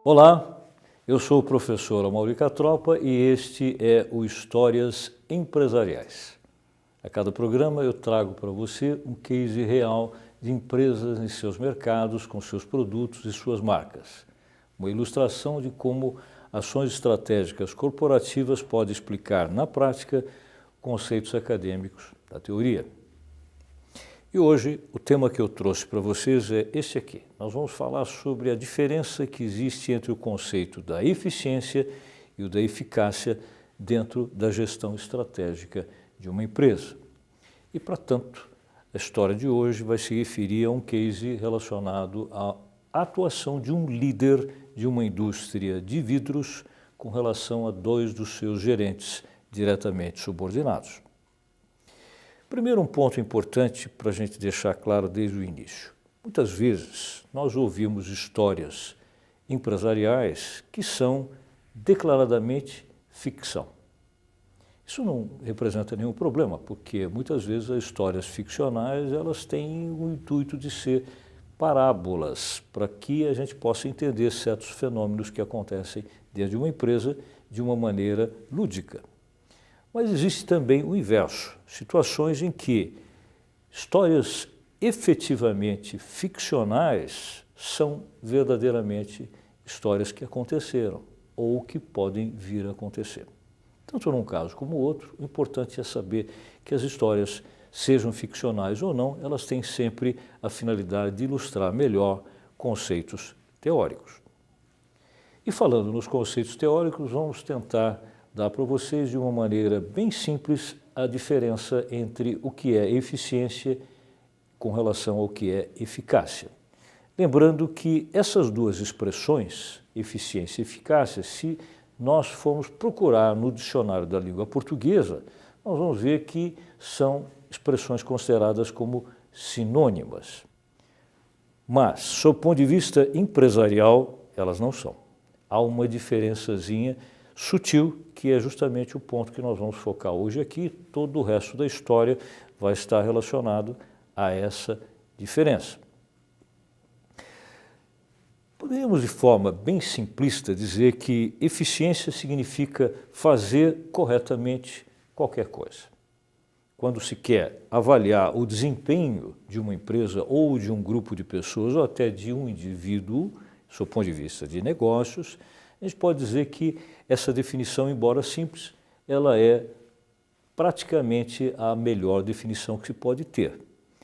Olá, eu sou o professor Amaury Catropa e este é o Histórias Empresariais. A cada programa eu trago para você um case real de empresas em seus mercados, com seus produtos e suas marcas. Uma ilustração de como ações estratégicas corporativas podem explicar na prática conceitos acadêmicos da teoria. E hoje o tema que eu trouxe para vocês é esse aqui. Nós vamos falar sobre a diferença que existe entre o conceito da eficiência e o da eficácia dentro da gestão estratégica de uma empresa. E, para tanto, a história de hoje vai se referir a um case relacionado à atuação de um líder de uma indústria de vidros com relação a dois dos seus gerentes diretamente subordinados. Primeiro, um ponto importante para a gente deixar claro desde o início. Muitas vezes nós ouvimos histórias empresariais que são declaradamente ficção. Isso não representa nenhum problema, porque muitas vezes as histórias ficcionais elas têm o intuito de ser parábolas para que a gente possa entender certos fenômenos que acontecem dentro de uma empresa de uma maneira lúdica. Mas existe também o inverso, situações em que histórias efetivamente ficcionais são verdadeiramente histórias que aconteceram ou que podem vir a acontecer. Tanto num caso como no outro, o importante é saber que as histórias, sejam ficcionais ou não, elas têm sempre a finalidade de ilustrar melhor conceitos teóricos. E falando nos conceitos teóricos, vamos tentar dar para vocês de uma maneira bem simples a diferença entre o que é eficiência com relação ao que é eficácia. Lembrando que essas duas expressões, eficiência e eficácia, se nós formos procurar no dicionário da língua portuguesa, nós vamos ver que são expressões consideradas como sinônimas. Mas, sob o ponto de vista empresarial, elas não são. Há uma diferençazinha sutil, que é justamente o ponto que nós vamos focar hoje aqui. Todo o resto da história vai estar relacionado a essa diferença. Podemos, de forma bem simplista, dizer que eficiência significa fazer corretamente qualquer coisa. Quando se quer avaliar o desempenho de uma empresa ou de um grupo de pessoas ou até de um indivíduo, do ponto de vista de negócios, a gente pode dizer que essa definição, embora simples, ela é praticamente a melhor definição que se pode ter.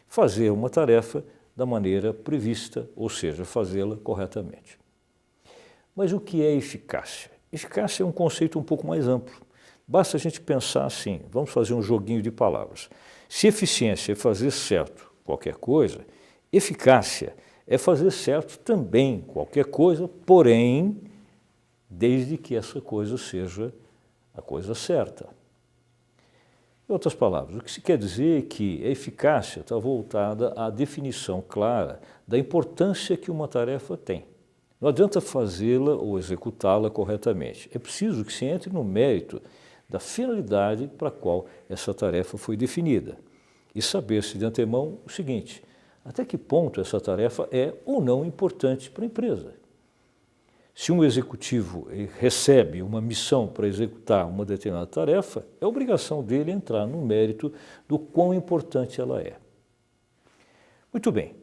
Fazer uma tarefa da maneira prevista, ou seja, fazê-la corretamente. Mas o que é eficácia? Eficácia é um conceito um pouco mais amplo. Basta a gente pensar assim, vamos fazer um joguinho de palavras. Se eficiência é fazer certo qualquer coisa, eficácia é fazer certo também qualquer coisa, porém, desde que essa coisa seja a coisa certa. Em outras palavras, o que se quer dizer é que a eficácia está voltada à definição clara da importância que uma tarefa tem. Não adianta fazê-la ou executá-la corretamente. É preciso que se entre no mérito da finalidade para a qual essa tarefa foi definida e saber-se de antemão o seguinte: até que ponto essa tarefa é ou não importante para a empresa. Se um executivo recebe uma missão para executar uma determinada tarefa, é obrigação dele entrar no mérito do quão importante ela é. Muito bem,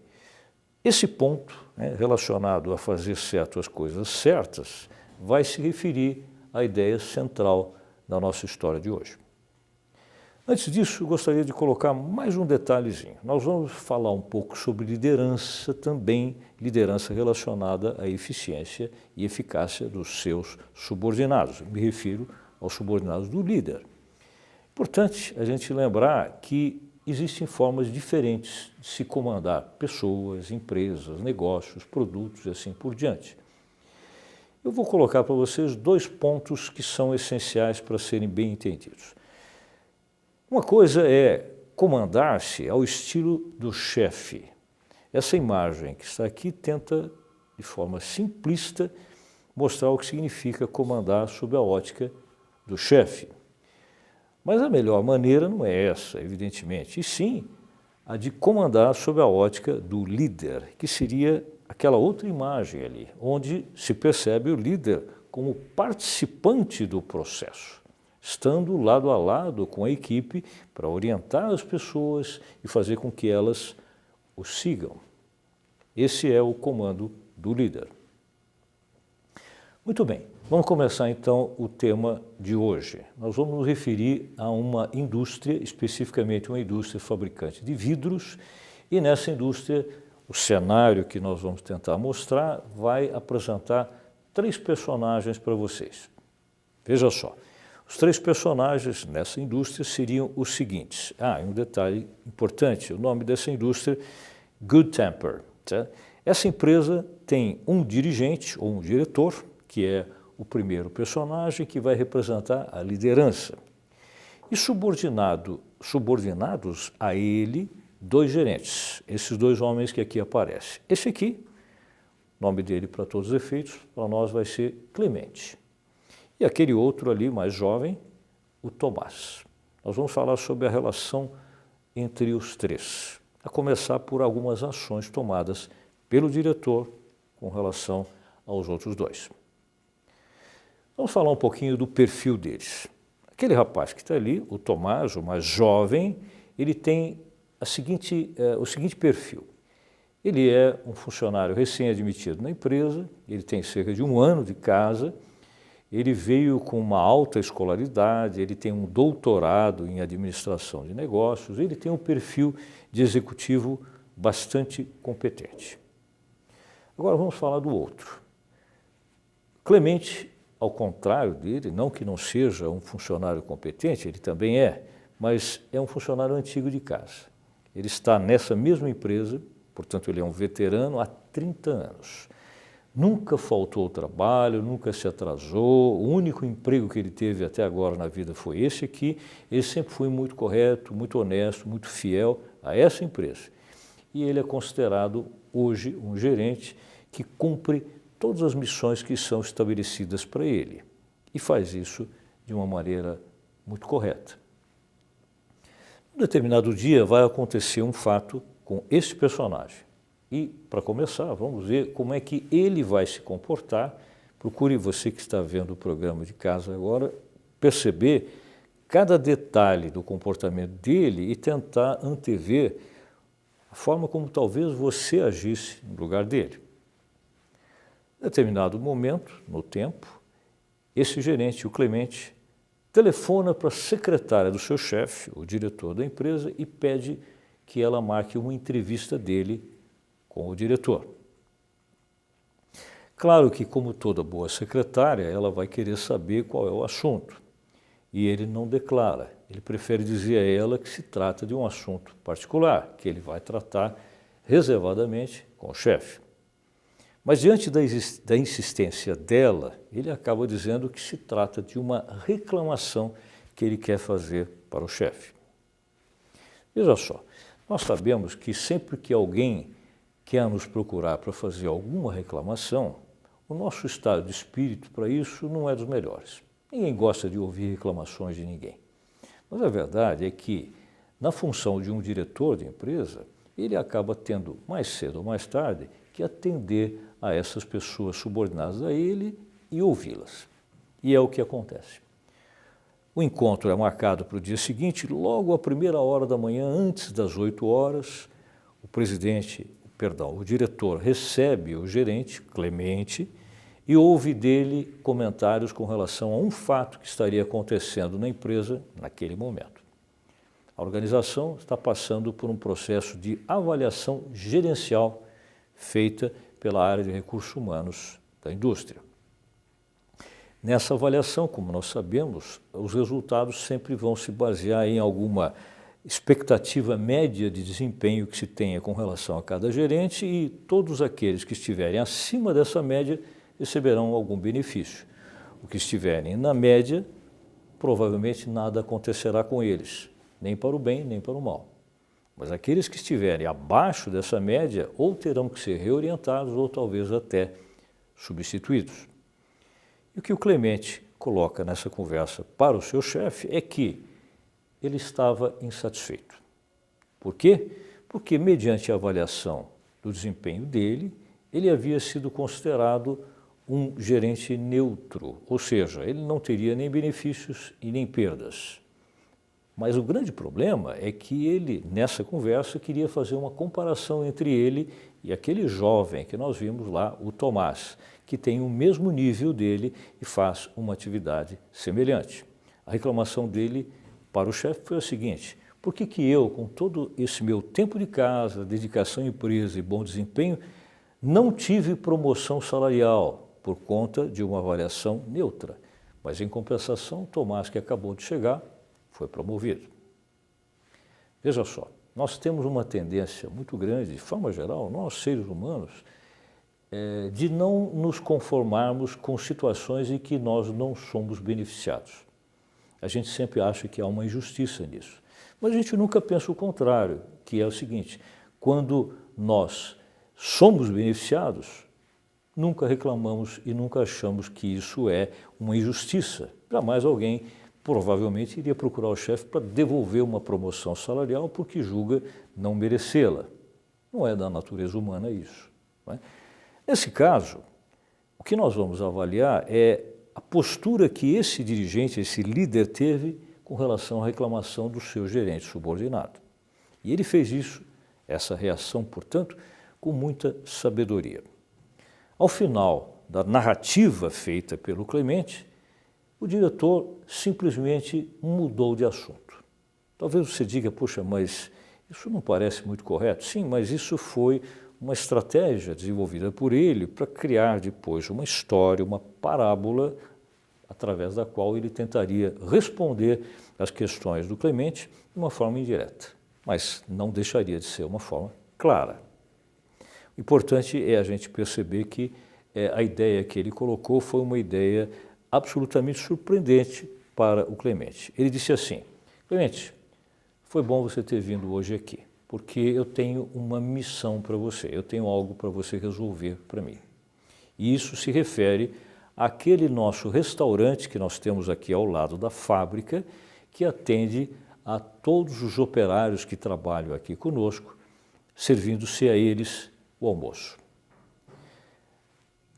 esse ponto, relacionado a fazer certo as coisas certas, vai se referir à ideia central da nossa história de hoje. Antes disso, eu gostaria de colocar mais um detalhezinho. Nós vamos falar um pouco sobre liderança também, liderança relacionada à eficiência e eficácia dos seus subordinados. Me refiro aos subordinados do líder. Importante a gente lembrar que existem formas diferentes de se comandar pessoas, empresas, negócios, produtos e assim por diante. Eu vou colocar para vocês dois pontos que são essenciais para serem bem entendidos. Uma coisa é comandar-se ao estilo do chefe. Essa imagem que está aqui tenta, de forma simplista, mostrar o que significa comandar sob a ótica do chefe. Mas a melhor maneira não é essa, evidentemente, e sim a de comandar sob a ótica do líder, que seria aquela outra imagem ali, onde se percebe o líder como participante do processo, estando lado a lado com a equipe para orientar as pessoas e fazer com que elas o sigam. Esse é o comando do líder. Muito bem, vamos começar então o tema de hoje. Nós vamos nos referir a uma indústria, especificamente uma indústria fabricante de vidros, e nessa indústria o cenário que nós vamos tentar mostrar vai apresentar 3 personagens para vocês. Veja só, os 3 personagens nessa indústria seriam os seguintes. E um detalhe importante, o nome dessa indústria, Good Temper. Tá? Essa empresa tem um dirigente ou um diretor, que é o primeiro personagem que vai representar a liderança. E subordinados a ele, 2 gerentes, esses 2 homens que aqui aparecem. Esse aqui, nome dele para todos os efeitos, para nós vai ser Clemente. E aquele outro ali, mais jovem, o Tomás. Nós vamos falar sobre a relação entre os 3, a começar por algumas ações tomadas pelo diretor com relação aos outros 2. Vamos falar um pouquinho do perfil deles. Aquele rapaz que está ali, o Tomás, o mais jovem, ele tem o seguinte perfil. Ele é um funcionário recém-admitido na empresa, ele tem cerca de 1 ano de casa, ele veio com uma alta escolaridade, ele tem um doutorado em administração de negócios, ele tem um perfil de executivo bastante competente. Agora vamos falar do outro. Clemente, ao contrário dele, não que não seja um funcionário competente, ele também é, mas é um funcionário antigo de casa. Ele está nessa mesma empresa, portanto ele é um veterano há 30 anos. Nunca faltou ao trabalho, nunca se atrasou, o único emprego que ele teve até agora na vida foi esse aqui. Ele sempre foi muito correto, muito honesto, muito fiel a essa empresa. E ele é considerado hoje um gerente que cumpre todas as missões que são estabelecidas para ele e faz isso de uma maneira muito correta. Um determinado dia vai acontecer um fato com esse personagem e, para começar, vamos ver como é que ele vai se comportar. Procure, você que está vendo o programa de casa agora, perceber cada detalhe do comportamento dele e tentar antever a forma como talvez você agisse no lugar dele. Em determinado momento, no tempo, esse gerente, o Clemente, telefona para a secretária do seu chefe, o diretor da empresa, e pede que ela marque uma entrevista dele com o diretor. Claro que, como toda boa secretária, ela vai querer saber qual é o assunto. E ele não declara, ele prefere dizer a ela que se trata de um assunto particular, que ele vai tratar reservadamente com o chefe. Mas diante da insistência dela, ele acaba dizendo que se trata de uma reclamação que ele quer fazer para o chefe. Veja só, nós sabemos que sempre que alguém quer nos procurar para fazer alguma reclamação, o nosso estado de espírito para isso não é dos melhores. Ninguém gosta de ouvir reclamações de ninguém. Mas a verdade é que, na função de um diretor de empresa, ele acaba tendo, mais cedo ou mais tarde, que atender a essas pessoas subordinadas a ele e ouvi-las. E é o que acontece. O encontro é marcado para o dia seguinte, logo à primeira hora da manhã, antes das 8 horas, o diretor recebe o gerente, Clemente, e ouve dele comentários com relação a um fato que estaria acontecendo na empresa naquele momento. A organização está passando por um processo de avaliação gerencial feita pela área de recursos humanos da indústria. Nessa avaliação, como nós sabemos, os resultados sempre vão se basear em alguma expectativa média de desempenho que se tenha com relação a cada gerente e todos aqueles que estiverem acima dessa média receberão algum benefício. O que estiverem na média, provavelmente nada acontecerá com eles, nem para o bem, nem para o mal. Mas aqueles que estiverem abaixo dessa média ou terão que ser reorientados ou talvez até substituídos. E o que o Clemente coloca nessa conversa para o seu chefe é que ele estava insatisfeito. Por quê? Porque, mediante a avaliação do desempenho dele, ele havia sido considerado um gerente neutro, ou seja, ele não teria nem benefícios e nem perdas. Mas o grande problema é que ele, nessa conversa, queria fazer uma comparação entre ele e aquele jovem que nós vimos lá, o Tomás, que tem o mesmo nível dele e faz uma atividade semelhante. A reclamação dele para o chefe foi a seguinte: por que eu, com todo esse meu tempo de casa, dedicação à empresa e bom desempenho, não tive promoção salarial por conta de uma avaliação neutra? Mas, em compensação, o Tomás, que acabou de chegar, foi promovido. Veja só, nós temos uma tendência muito grande, de forma geral, nós seres humanos, de não nos conformarmos com situações em que nós não somos beneficiados. A gente sempre acha que há uma injustiça nisso. Mas a gente nunca pensa o contrário, que é o seguinte: quando nós somos beneficiados, nunca reclamamos e nunca achamos que isso é uma injustiça. Jamais alguém provavelmente iria procurar o chefe para devolver uma promoção salarial porque julga não merecê-la. Não é da natureza humana isso. Não é? Nesse caso, o que nós vamos avaliar é a postura que esse dirigente, esse líder teve com relação à reclamação do seu gerente subordinado. E ele fez isso, essa reação, portanto, com muita sabedoria. Ao final da narrativa feita pelo Clemente, o diretor simplesmente mudou de assunto. Talvez você diga: poxa, mas isso não parece muito correto. Sim, mas isso foi uma estratégia desenvolvida por ele para criar depois uma história, uma parábola, através da qual ele tentaria responder às questões do Clemente de uma forma indireta, mas não deixaria de ser uma forma clara. O importante é a gente perceber que a ideia que ele colocou foi uma ideia absolutamente surpreendente para o Clemente. Ele disse assim: Clemente, foi bom você ter vindo hoje aqui, porque eu tenho uma missão para você, eu tenho algo para você resolver para mim. E isso se refere àquele nosso restaurante que nós temos aqui ao lado da fábrica, que atende a todos os operários que trabalham aqui conosco, servindo-se a eles o almoço.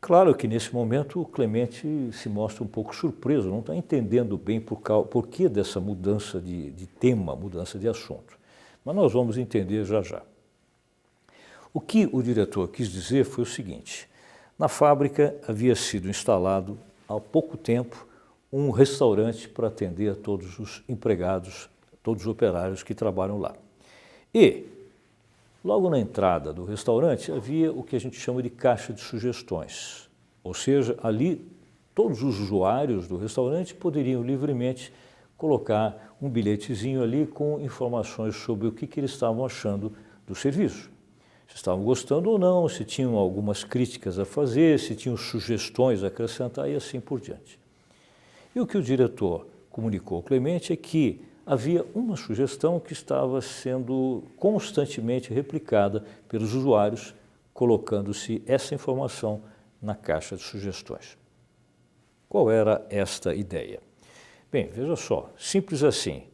Claro que nesse momento o Clemente se mostra um pouco surpreso, não está entendendo bem por que dessa mudança de tema, mudança de assunto. Mas nós vamos entender já já. O que o diretor quis dizer foi o seguinte: na fábrica havia sido instalado há pouco tempo um restaurante para atender a todos os empregados, todos os operários que trabalham lá. E logo na entrada do restaurante havia o que a gente chama de caixa de sugestões, ou seja, ali todos os usuários do restaurante poderiam livremente colocar um bilhetezinho ali com informações sobre o que eles estavam achando do serviço. Se estavam gostando ou não, se tinham algumas críticas a fazer, se tinham sugestões a acrescentar e assim por diante. E o que o diretor comunicou ao Clemente é que havia uma sugestão que estava sendo constantemente replicada pelos usuários, colocando-se essa informação na caixa de sugestões. Qual era esta ideia? Bem, veja só, simples assim,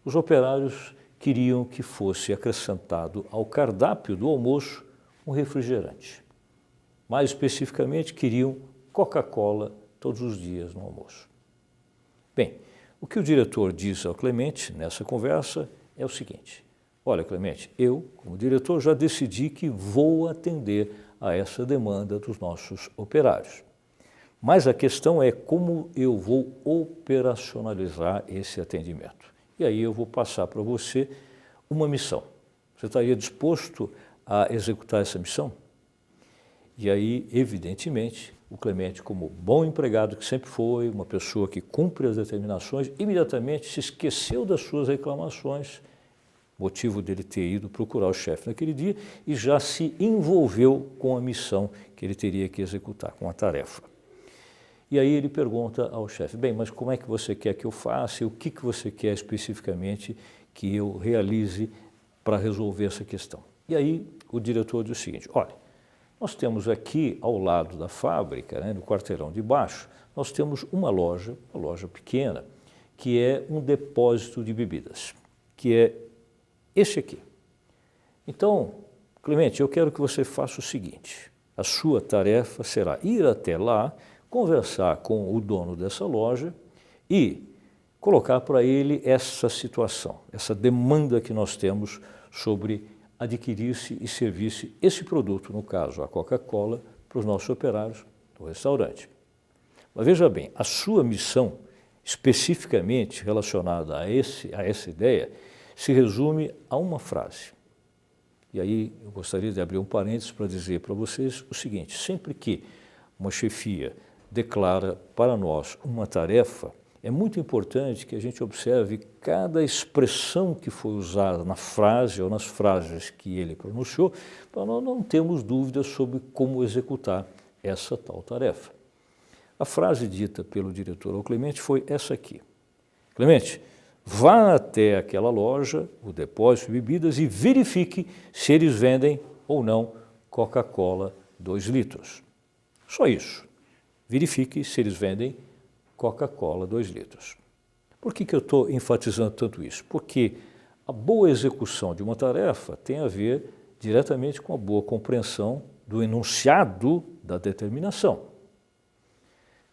os operários queriam que fosse acrescentado ao cardápio do almoço um refrigerante. Mais especificamente, queriam Coca-Cola todos os dias no almoço. Bem, o que o diretor diz ao Clemente nessa conversa é o seguinte: olha, Clemente, eu, como diretor, já decidi que vou atender a essa demanda dos nossos operários. Mas a questão é como eu vou operacionalizar esse atendimento. E aí eu vou passar para você uma missão. Você estaria disposto a executar essa missão? E aí, evidentemente, o Clemente, como bom empregado que sempre foi, uma pessoa que cumpre as determinações, imediatamente se esqueceu das suas reclamações, motivo dele ter ido procurar o chefe naquele dia, e já se envolveu com a missão que ele teria que executar, com a tarefa. E aí ele pergunta ao chefe: bem, mas como é que você quer que eu faça e o que você quer especificamente que eu realize para resolver essa questão? E aí o diretor diz o seguinte: olha, nós temos aqui ao lado da fábrica, no quarteirão de baixo, nós temos uma loja pequena, que é um depósito de bebidas, que é esse aqui. Então, Clemente, eu quero que você faça o seguinte: A sua tarefa será ir até lá, conversar com o dono dessa loja e colocar para ele essa situação, essa demanda que nós temos sobre adquirir-se e servir-se esse produto, no caso a Coca-Cola, para os nossos operários do restaurante. Mas veja bem, a sua missão, especificamente relacionada a essa ideia, se resume a uma frase. E aí eu gostaria de abrir um parênteses para dizer para vocês o seguinte: sempre que uma chefia declara para nós uma tarefa, é muito importante que a gente observe cada expressão que foi usada na frase ou nas frases que ele pronunciou, para nós não termos dúvidas sobre como executar essa tal tarefa. A frase dita pelo diretor ao Clemente foi essa aqui: Clemente, vá até aquela loja, o depósito de bebidas, e verifique se eles vendem ou não Coca-Cola 2 litros. Só isso. Verifique se eles vendem Coca-Cola 2 litros. Por que eu estou enfatizando tanto isso? Porque a boa execução de uma tarefa tem a ver diretamente com a boa compreensão do enunciado da determinação.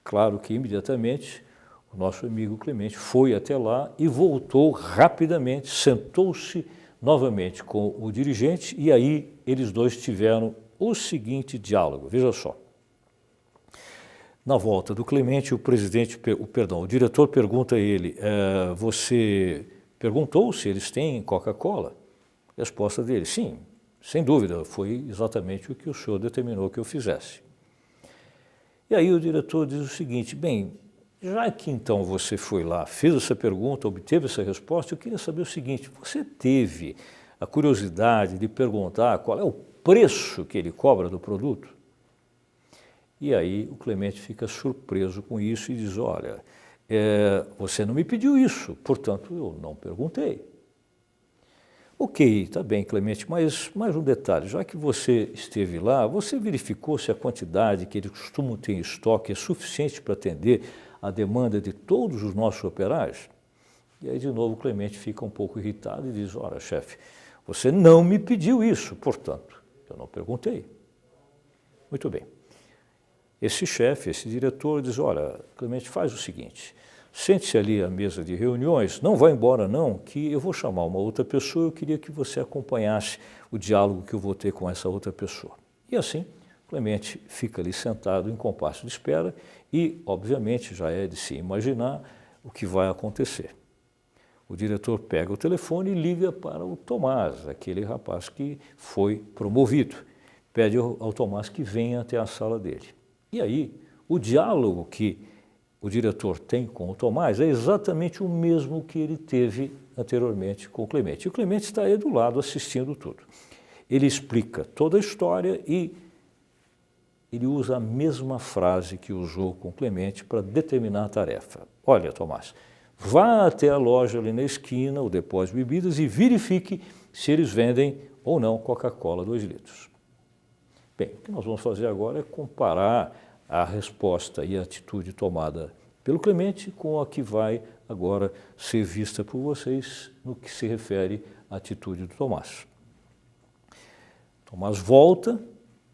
Claro que imediatamente o nosso amigo Clemente foi até lá e voltou rapidamente, sentou-se novamente com o dirigente e aí eles dois tiveram o seguinte diálogo. Veja só. Na volta do Clemente, o diretor pergunta a ele: você perguntou se eles têm Coca-Cola? Resposta dele: sim, sem dúvida, foi exatamente o que o senhor determinou que eu fizesse. E aí o diretor diz o seguinte: bem, já que então você foi lá, fez essa pergunta, obteve essa resposta, eu queria saber o seguinte: você teve a curiosidade de perguntar qual é o preço que ele cobra do produto? E aí o Clemente fica surpreso com isso e diz: olha, você não me pediu isso, portanto eu não perguntei. Ok, está bem, Clemente, mas mais um detalhe: já que você esteve lá, você verificou se a quantidade que eles costumam ter em estoque é suficiente para atender a demanda de todos os nossos operários? E aí de novo o Clemente fica um pouco irritado e diz: olha, chefe, você não me pediu isso, portanto eu não perguntei. Muito bem. Esse chefe, esse diretor diz: olha, Clemente, faz o seguinte, sente-se ali à mesa de reuniões, não vá embora não, que eu vou chamar uma outra pessoa, eu queria que você acompanhasse o diálogo que eu vou ter com essa outra pessoa. E assim, Clemente fica ali sentado em compasso de espera e, obviamente, já é de se imaginar o que vai acontecer. O diretor pega o telefone e liga para o Tomás, aquele rapaz que foi promovido. Pede ao Tomás que venha até a sala dele. E aí, o diálogo que o diretor tem com o Tomás é exatamente o mesmo que ele teve anteriormente com o Clemente. E o Clemente está aí do lado assistindo tudo. Ele explica toda a história e ele usa a mesma frase que usou com o Clemente para determinar a tarefa. Olha, Tomás, vá até a loja ali na esquina, o depósito de bebidas, e verifique se eles vendem ou não Coca-Cola 2 litros. Bem, o que nós vamos fazer agora é comparar a resposta e a atitude tomada pelo Clemente com a que vai agora ser vista por vocês no que se refere à atitude do Tomás. Tomás volta,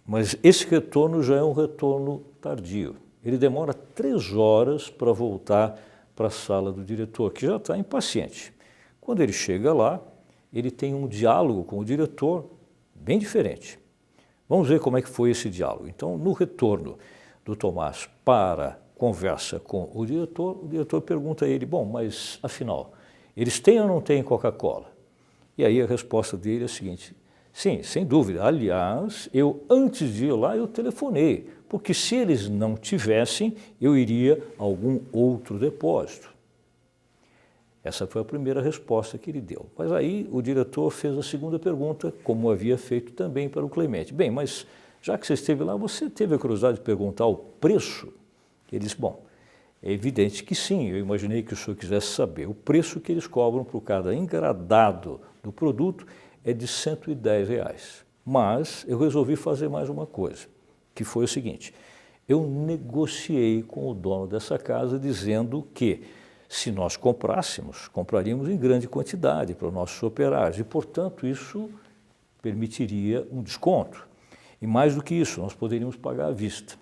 mas esse retorno já é um retorno tardio. Ele demora 3 horas para voltar para a sala do diretor, que já está impaciente. Quando ele chega lá, ele tem um diálogo com o diretor bem diferente. Vamos ver como é que foi esse diálogo. Então, no retorno do Tomás para a conversa com o diretor pergunta a ele: bom, mas afinal, eles têm ou não têm Coca-Cola? E aí a resposta dele é a seguinte: sim, sem dúvida. Aliás, eu antes de ir lá, eu telefonei, porque se eles não tivessem, eu iria a algum outro depósito. Essa foi a primeira resposta que ele deu. Mas aí o diretor fez a segunda pergunta, como havia feito também para o Clemente. Bem, mas já que você esteve lá, você teve a curiosidade de perguntar o preço? Ele disse: bom, é evidente que sim, eu imaginei que o senhor quisesse saber. O preço que eles cobram por cada engradado do produto é de R$110. Mas eu resolvi fazer mais uma coisa, que foi o seguinte: eu negociei com o dono dessa casa dizendo que se nós comprássemos, compraríamos em grande quantidade para os nossos operários e, portanto, isso permitiria um desconto. E mais do que isso, nós poderíamos pagar à vista.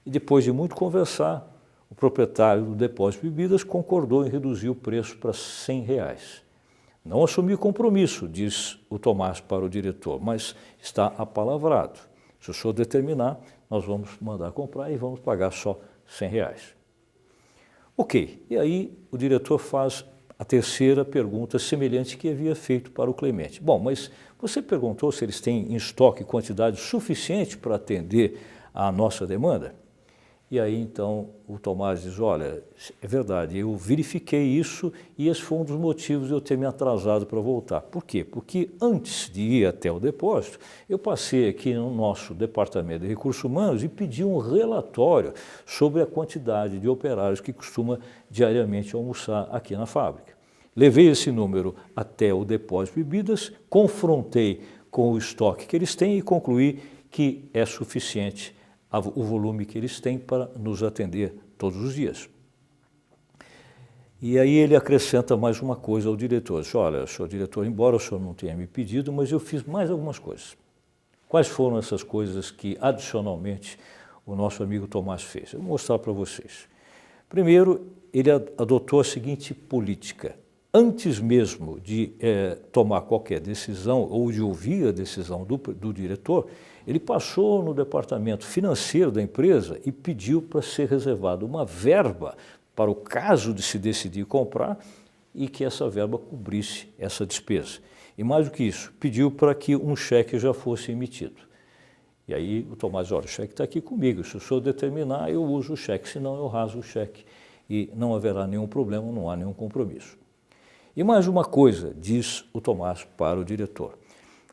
E depois de muito conversar, o proprietário do depósito de bebidas concordou em reduzir o preço para R$100. Não assumi compromisso, diz o Tomás para o diretor, mas está apalavrado. Se o senhor determinar, nós vamos mandar comprar e vamos pagar só R$100. Ok, e aí o diretor faz a terceira pergunta semelhante que havia feito para o Clemente. Bom, mas você perguntou se eles têm em estoque quantidade suficiente para atender à nossa demanda? E aí então o Tomás diz, olha, é verdade, eu verifiquei isso e esse foi um dos motivos de eu ter me atrasado para voltar. Por quê? Porque antes de ir até o depósito, eu passei aqui no nosso departamento de recursos humanos e pedi um relatório sobre a quantidade de operários que costuma diariamente almoçar aqui na fábrica. Levei esse número até o depósito de bebidas, confrontei com o estoque que eles têm e concluí que é suficiente o volume que eles têm para nos atender todos os dias. E aí ele acrescenta mais uma coisa ao diretor. Diz, olha, senhor diretor, embora o senhor não tenha me pedido, mas eu fiz mais algumas coisas. Quais foram essas coisas que, adicionalmente, o nosso amigo Tomás fez? Eu vou mostrar para vocês. Primeiro, ele adotou a seguinte política. Antes mesmo de tomar qualquer decisão ou de ouvir a decisão do diretor, ele passou no departamento financeiro da empresa e pediu para ser reservada uma verba para o caso de se decidir comprar e que essa verba cobrisse essa despesa. E mais do que isso, pediu para que um cheque já fosse emitido. E aí o Tomás, olha, o cheque está aqui comigo, se o senhor determinar, eu uso o cheque, senão eu raso o cheque e não haverá nenhum problema, não há nenhum compromisso. E mais uma coisa, diz o Tomás para o diretor.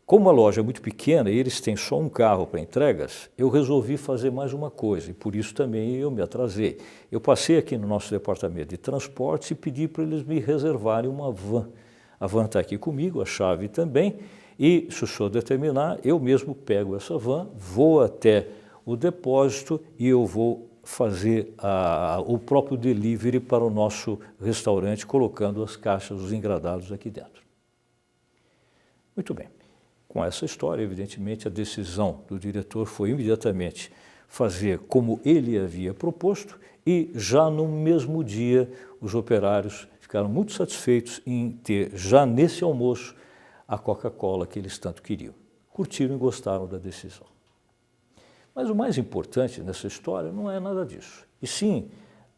Como a loja é muito pequena e eles têm só um carro para entregas, eu resolvi fazer mais uma coisa e por isso também eu me atrasei. Eu passei aqui no nosso departamento de transportes e pedi para eles me reservarem uma van. A van está aqui comigo, a chave também, e se o senhor determinar, eu mesmo pego essa van, vou até o depósito e eu vou fazer o próprio delivery para o nosso restaurante, colocando as caixas, os engradados aqui dentro. Muito bem. Com essa história, evidentemente, a decisão do diretor foi imediatamente fazer como ele havia proposto e já no mesmo dia os operários ficaram muito satisfeitos em ter já nesse almoço a Coca-Cola que eles tanto queriam. Curtiram e gostaram da decisão. Mas o mais importante nessa história não é nada disso, e sim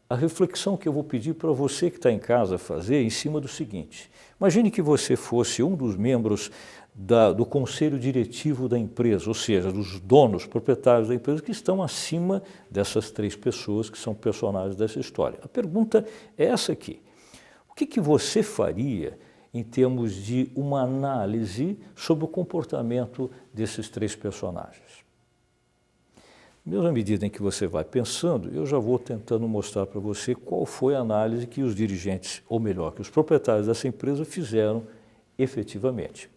a reflexão que eu vou pedir para você que está em casa fazer em cima do seguinte. Imagine que você fosse um dos membros do conselho diretivo da empresa, ou seja, dos donos, proprietários da empresa que estão acima dessas três pessoas que são personagens dessa história. A pergunta é essa aqui. O que você faria em termos de uma análise sobre o comportamento desses três personagens? Mesmo à medida em que você vai pensando, eu já vou tentando mostrar para você qual foi a análise que os dirigentes, ou melhor, que os proprietários dessa empresa fizeram efetivamente.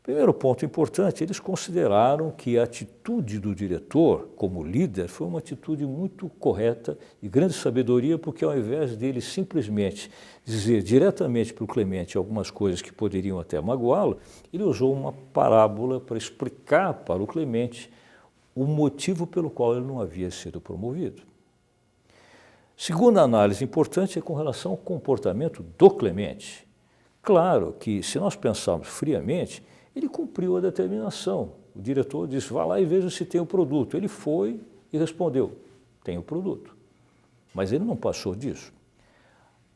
Primeiro ponto importante, eles consideraram que a atitude do diretor como líder foi uma atitude muito correta e grande sabedoria, porque ao invés dele simplesmente dizer diretamente para o Clemente algumas coisas que poderiam até magoá-lo, ele usou uma parábola para explicar para o Clemente o motivo pelo qual ele não havia sido promovido. Segunda análise importante é com relação ao comportamento do Clemente. Claro que, se nós pensarmos friamente, ele cumpriu a determinação. O diretor disse, vá lá e veja se tem o produto. Ele foi e respondeu, tem o produto. Mas ele não passou disso.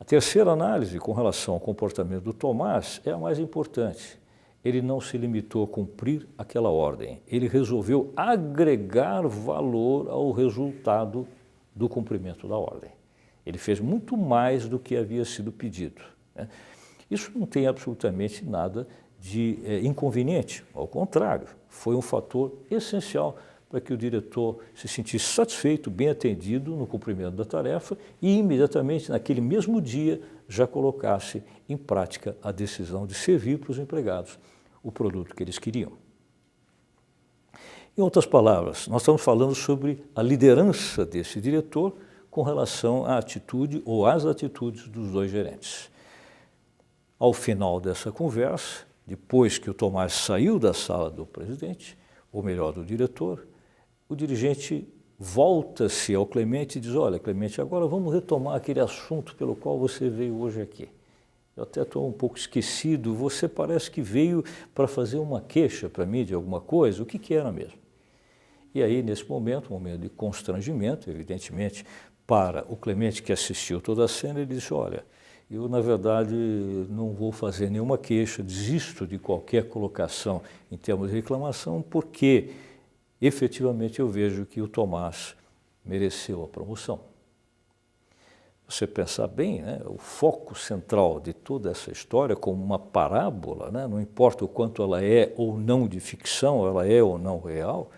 A terceira análise, com relação ao comportamento do Tomás, é a mais importante. Ele não se limitou a cumprir aquela ordem. Ele resolveu agregar valor ao resultado do cumprimento da ordem. Ele fez muito mais do que havia sido pedido, né? Isso não tem absolutamente nada de inconveniente, ao contrário, foi um fator essencial para que o diretor se sentisse satisfeito, bem atendido no cumprimento da tarefa e imediatamente, naquele mesmo dia, já colocasse em prática a decisão de servir para os empregados o produto que eles queriam. Em outras palavras, nós estamos falando sobre a liderança desse diretor com relação à atitude ou às atitudes dos dois gerentes. Ao final dessa conversa, depois que o Tomás saiu da sala do presidente, ou melhor, do diretor, o dirigente volta-se ao Clemente e diz, olha, Clemente, agora vamos retomar aquele assunto pelo qual você veio hoje aqui. Eu até estou um pouco esquecido, você parece que veio para fazer uma queixa para mim de alguma coisa, o que era mesmo? E aí, nesse momento, um momento de constrangimento, evidentemente, para o Clemente que assistiu toda a cena, ele disse, olha, eu, na verdade, não vou fazer nenhuma queixa, desisto de qualquer colocação em termos de reclamação, porque efetivamente eu vejo que o Tomás mereceu a promoção. Você pensar bem, né, o foco central de toda essa história, como uma parábola, né, não importa o quanto ela é ou não de ficção, ela é ou não real,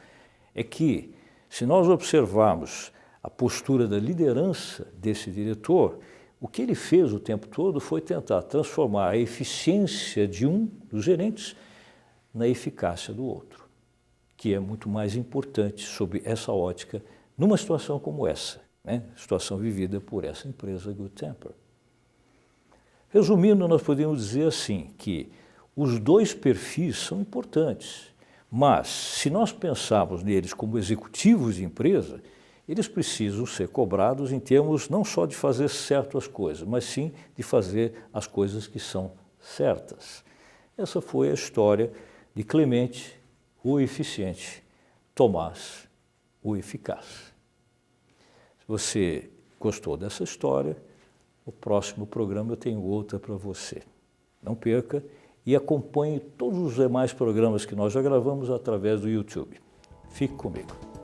é que, se nós observarmos a postura da liderança desse diretor, o que ele fez o tempo todo foi tentar transformar a eficiência de um dos gerentes na eficácia do outro, que é muito mais importante sob essa ótica numa situação como essa, né? Situação vivida por essa empresa Good Temper. Resumindo, nós podemos dizer assim, que os dois perfis são importantes, mas se nós pensarmos neles como executivos de empresa, eles precisam ser cobrados em termos não só de fazer certo as coisas, mas sim de fazer as coisas que são certas. Essa foi a história de Clemente, o eficiente, Tomás, o eficaz. Se você gostou dessa história, no próximo programa eu tenho outra para você. Não perca e acompanhe todos os demais programas que nós já gravamos através do YouTube. Fique comigo.